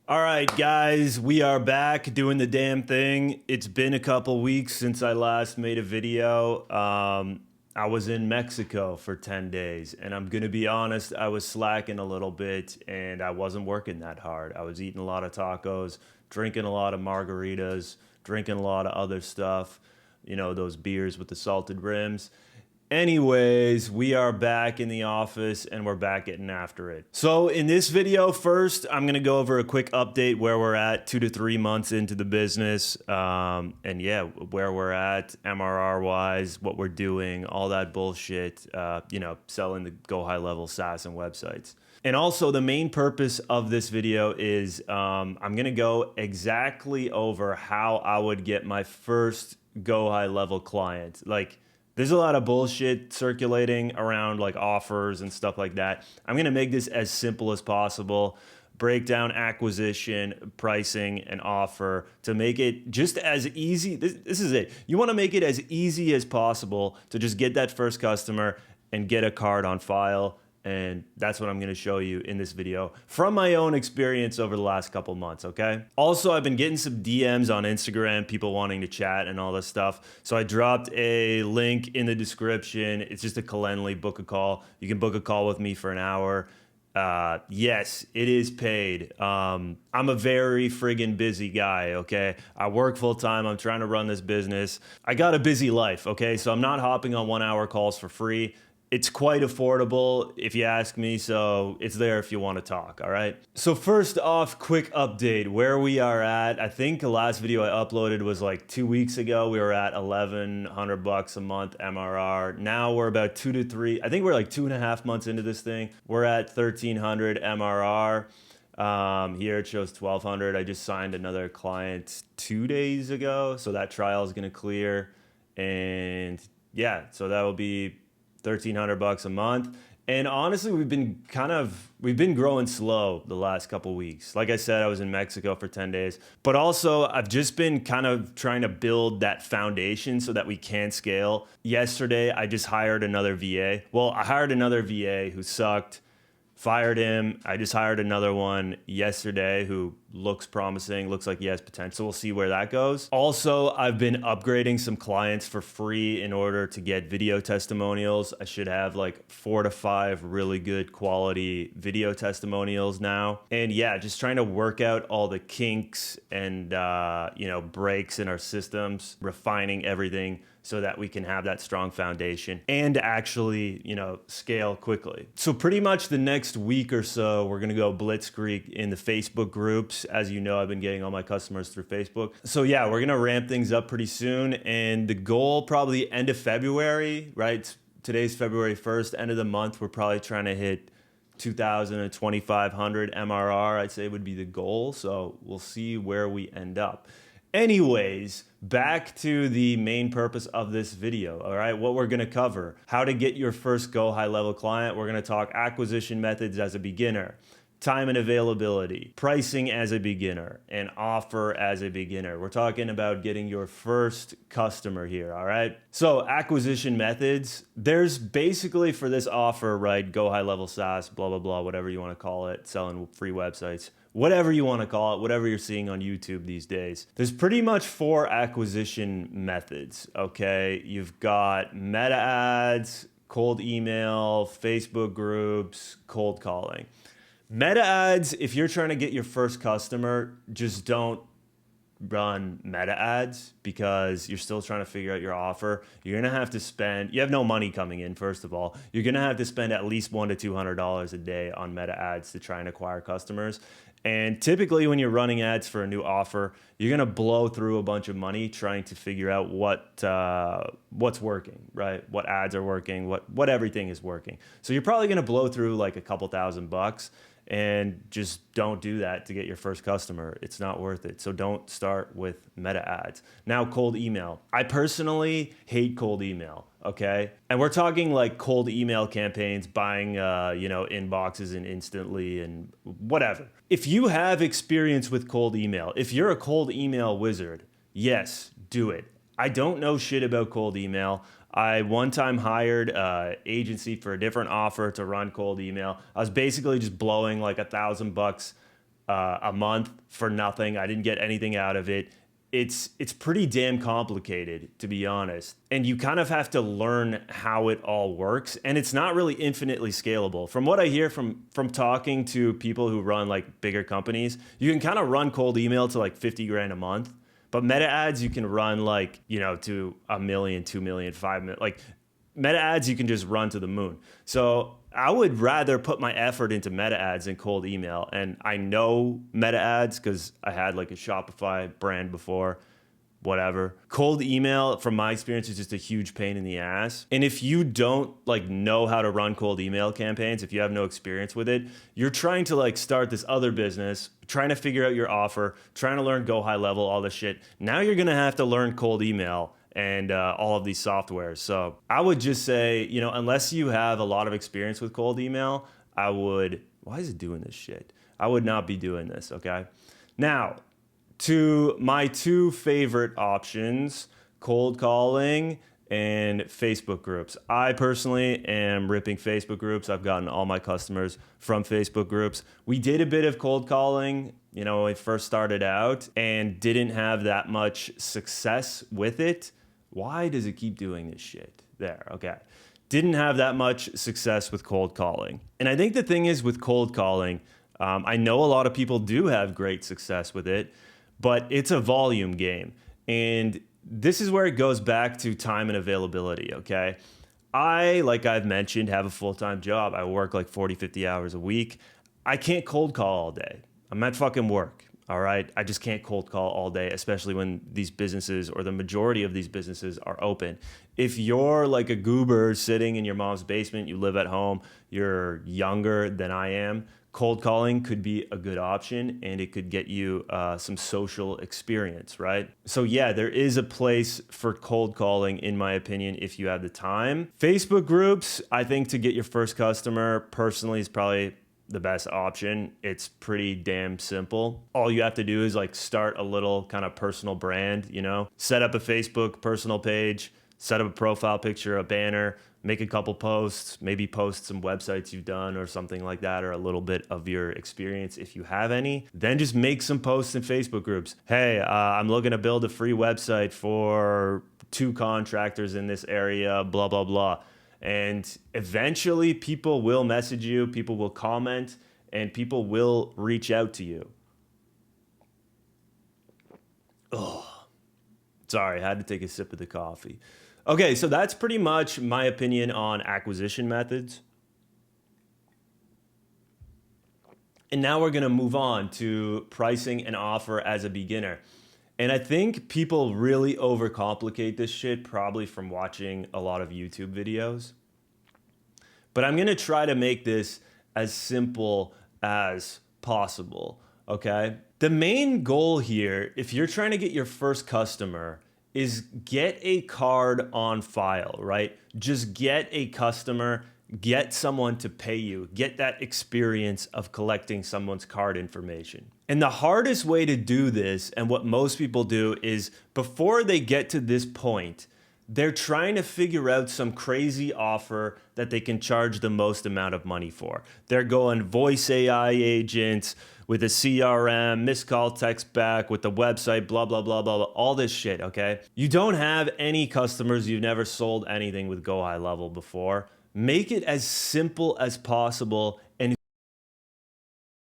All right, guys, we are back doing the damn thing. It's been a couple weeks since I last made a video. I was in Mexico for 10 days, and I'm gonna be honest, I was slacking a little bit, and I wasn't working that hard. I was eating a lot of tacos, drinking a lot of margaritas, drinking a lot of other stuff, you know, those beers with the salted rims. Anyways, we are back in the office and we're back getting after it. So in this video, first, I'm gonna go over a quick update where we're at 2 to 3 months into the business. And yeah, where we're at MRR wise, what we're doing, all that bullshit, selling the GoHighLevel SaaS and websites. And also the main purpose of this video is I'm gonna go exactly over how I would get my first GoHighLevel client. There's a lot of bullshit circulating around like offers and stuff like that. I'm gonna make this as simple as possible, break down acquisition, pricing, and offer to make it just as easy. This is it. You wanna make it as easy as possible to just get that first customer and get a card on file. And that's what I'm gonna show you in this video from my own experience over the last couple months, okay? Also, I've been getting some DMs on Instagram, people wanting to chat and all this stuff. So I dropped a link in the description. It's just a Calendly, book a call. You can book a call with me for an hour. Yes, it is paid. I'm a very friggin' busy guy, okay? I work full time. I'm trying to run this business. I got a busy life, okay? So I'm not hopping on 1 hour calls for free. It's quite affordable if you ask me, so it's there if you want to talk, all right? So first off, quick update where we are at. I think the last video I uploaded was like 2 weeks ago. We were at $1,100 a month MRR. Now we're about 2 to 3, I think we're like 2.5 months into this thing. We're at 1,300 MRR. Here it shows 1,200. I just signed another client 2 days ago, so that trial is gonna clear. And yeah, so that will be $1,300 a month. And honestly, we've been growing slow the last couple weeks. Like I said, I was in Mexico for 10 days, but also I've just been kind of trying to build that foundation so that we can scale. Yesterday, I just hired another VA. Well, I hired another VA who sucked. Fired him. I just hired another one yesterday who looks promising, looks like he has potential. We'll see where that goes. Also, I've been upgrading some clients for free in order to get video testimonials. I should have like 4 to 5 really good quality video testimonials now. And yeah, just trying to work out all the kinks and breaks in our systems, refining everything so that we can have that strong foundation and actually, scale quickly. So pretty much the next week or so, we're gonna go blitzkrieg in the Facebook groups. As you know, I've been getting all my customers through Facebook. So yeah, we're gonna ramp things up pretty soon. And the goal probably end of February, right? Today's February 1st, end of the month, we're probably trying to hit 2,000 to 2,500 MRR, I'd say would be the goal. So we'll see where we end up. Anyways, back to the main purpose of this video, all right? What we're gonna cover, how to get your first GoHighLevel client. We're gonna talk acquisition methods as a beginner, time and availability, pricing as a beginner, and offer as a beginner. We're talking about getting your first customer here, all right? So acquisition methods, there's basically for this offer, right? GoHighLevel SaaS, blah, blah, blah, whatever you wanna call it, selling free websites. Whatever you want to call it, whatever you're seeing on YouTube these days. There's pretty much 4 acquisition methods, okay? You've got meta ads, cold email, Facebook groups, cold calling. Meta ads, if you're trying to get your first customer, just don't run meta ads because you're still trying to figure out your offer. You're gonna have to spend, you have no money coming in, first of all. You're gonna have to spend at least $100 to $200 a day on meta ads to try and acquire customers. And typically when you're running ads for a new offer, you're gonna blow through a bunch of money trying to figure out what's working, right? What ads are working, what everything is working. So you're probably gonna blow through like a couple $1,000. And just don't do that to get your first customer. It's not worth it. So don't start with meta ads. Now, cold email. I personally hate cold email, okay? And we're talking like cold email campaigns, buying, inboxes and instantly and whatever. If you have experience with cold email, if you're a cold email wizard, yes, do it. I don't know shit about cold email. I one time hired an agency for a different offer to run cold email. I was basically just blowing like $1,000 a month for nothing. I didn't get anything out of it. It's pretty damn complicated, to be honest. And you kind of have to learn how it all works. And it's not really infinitely scalable. From what I hear from talking to people who run like bigger companies, you can kind of run cold email to like 50 grand a month. But meta ads, you can run like, you know, to 1 million, 2 million, 5 million. Like meta ads, you can just run to the moon. So I would rather put my effort into meta ads than cold email. And I know meta ads because I had like a Shopify brand before, whatever. Cold email, from my experience, is just a huge pain in the ass. And if you don't like know how to run cold email campaigns, if you have no experience with it, you're trying to like start this other business, trying to figure out your offer, trying to learn GoHighLevel, all this shit. Now you're gonna have to learn cold email and all of these softwares. So I would just say, you know, unless you have a lot of experience with cold email, I would, why is it doing this shit? I would not be doing this, okay? Now, to my two favorite options, cold calling and Facebook groups. I personally am ripping Facebook groups. I've gotten all my customers from Facebook groups. We did a bit of cold calling, you know, when we first started out and didn't have that much success with it. Why does it keep doing this shit? There, okay. Didn't have that much success with cold calling. And I think the thing is with cold calling, I know a lot of people do have great success with it, but it's a volume game. And this is where it goes back to time and availability, okay? I, like I've mentioned, have a full-time job. I work like 40, 50 hours a week. I can't cold call all day. I'm at fucking work, all right? I just can't cold call all day, especially when these businesses or the majority of these businesses are open. If you're like a goober sitting in your mom's basement, you live at home, you're younger than I am, cold calling could be a good option and it could get you some social experience, right? So yeah, there is a place for cold calling, in my opinion, if you have the time. Facebook groups, I think to get your first customer personally is probably the best option. It's pretty damn simple. All you have to do is like start a little kind of personal brand, you know, set up a Facebook personal page, set up a profile picture, a banner, make a couple posts, maybe post some websites you've done or something like that, or a little bit of your experience if you have any. Then just make some posts in Facebook groups. Hey, I'm looking to build a free website for 2 contractors in this area, blah, blah, blah. And eventually people will message you, people will comment, and people will reach out to you. Oh, sorry, I had to take a sip of the coffee. Okay, so that's pretty much my opinion on acquisition methods. And now we're gonna move on to pricing an offer as a beginner. And I think people really overcomplicate this shit, probably from watching a lot of YouTube videos. But I'm gonna try to make this as simple as possible, okay? The main goal here, if you're trying to get your first customer, is get a card on file, right? Just get a customer, get someone to pay you, get that experience of collecting someone's card information. And the hardest way to do this, and what most people do, is before they get to this point, they're trying to figure out some crazy offer that they can charge the most amount of money for. They're going voice AI agents with a CRM, missed call text back with the website, blah, blah, blah, blah, blah, all this shit, okay? You don't have any customers, you've never sold anything with GoHighLevel before. Make it as simple as possible and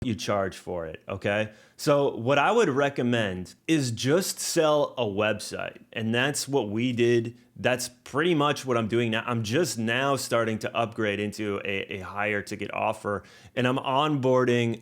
you charge for it, okay? So what I would recommend is just sell a website. And that's what we did. That's pretty much what I'm doing now. I'm just now starting to upgrade into a higher ticket offer, and I'm onboarding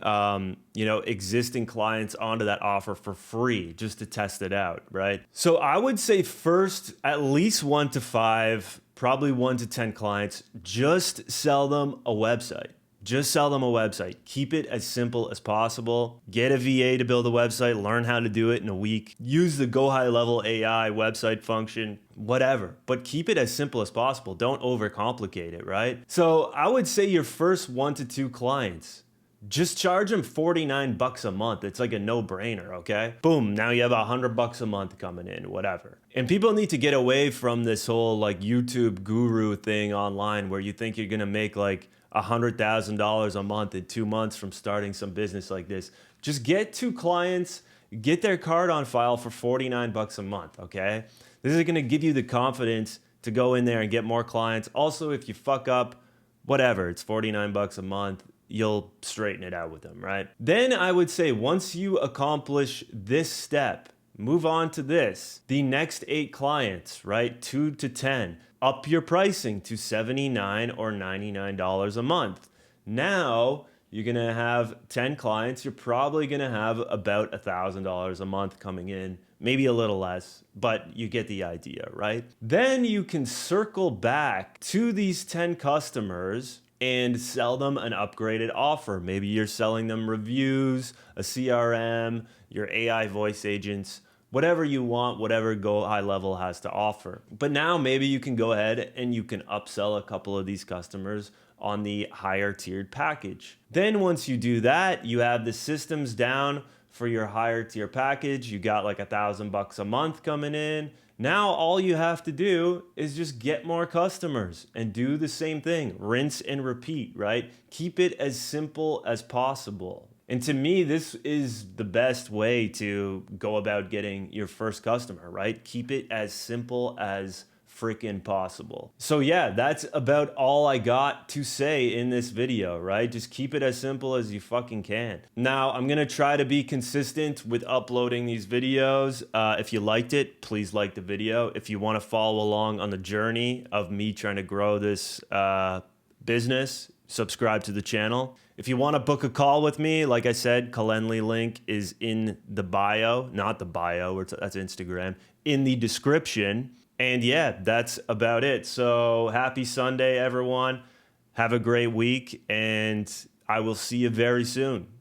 existing clients onto that offer for free just to test it out, right? So I would say first, at least 1 to 5, probably 1 to 10 clients, just sell them a website. Just sell them a website. Keep it as simple as possible. Get a VA to build a website, learn how to do it in a week. Use the GoHighLevel AI website function, whatever. But keep it as simple as possible. Don't overcomplicate it, right? So I would say your first 1 to 2 clients, just charge them $49 a month. It's like a no-brainer, okay? Boom, now you have $100 a month coming in, whatever. And people need to get away from this whole like YouTube guru thing online where you think you're gonna make like $100,000 a month in 2 months from starting some business like this. Just get 2 clients, get their card on file for 49 bucks a month, okay? This is gonna give you the confidence to go in there and get more clients. Also, if you fuck up, whatever, it's 49 bucks a month, you'll straighten it out with them, right? Then I would say once you accomplish this step, move on to this. The next 8 clients, right? 2 to 10. Up your pricing to $79 or $99 a month. Now, you're gonna have 10 clients. You're probably gonna have about $1,000 a month coming in, maybe a little less, but you get the idea, right? Then you can circle back to these 10 customers and sell them an upgraded offer. Maybe you're selling them reviews, a CRM, your AI voice agents, whatever you want, whatever GoHighLevel has to offer. But now maybe you can go ahead and you can upsell a couple of these customers on the higher tiered package. Then once you do that, you have the systems down for your higher tier package. You got like $1,000 a month coming in. Now all you have to do is just get more customers and do the same thing. Rinse and repeat, right? Keep it as simple as possible. And to me, this is the best way to go about getting your first customer, right? Keep it as simple as freaking possible. So yeah, that's about all I got to say in this video, right? Just keep it as simple as you fucking can. Now, I'm gonna try to be consistent with uploading these videos. If you liked it, please like the video. If you wanna follow along on the journey of me trying to grow this business, subscribe to the channel. If you want to book a call with me, like I said, Calendly link is in the bio, not the bio, that's Instagram, in the description. And yeah, that's about it. So happy Sunday, everyone. Have a great week, and I will see you very soon.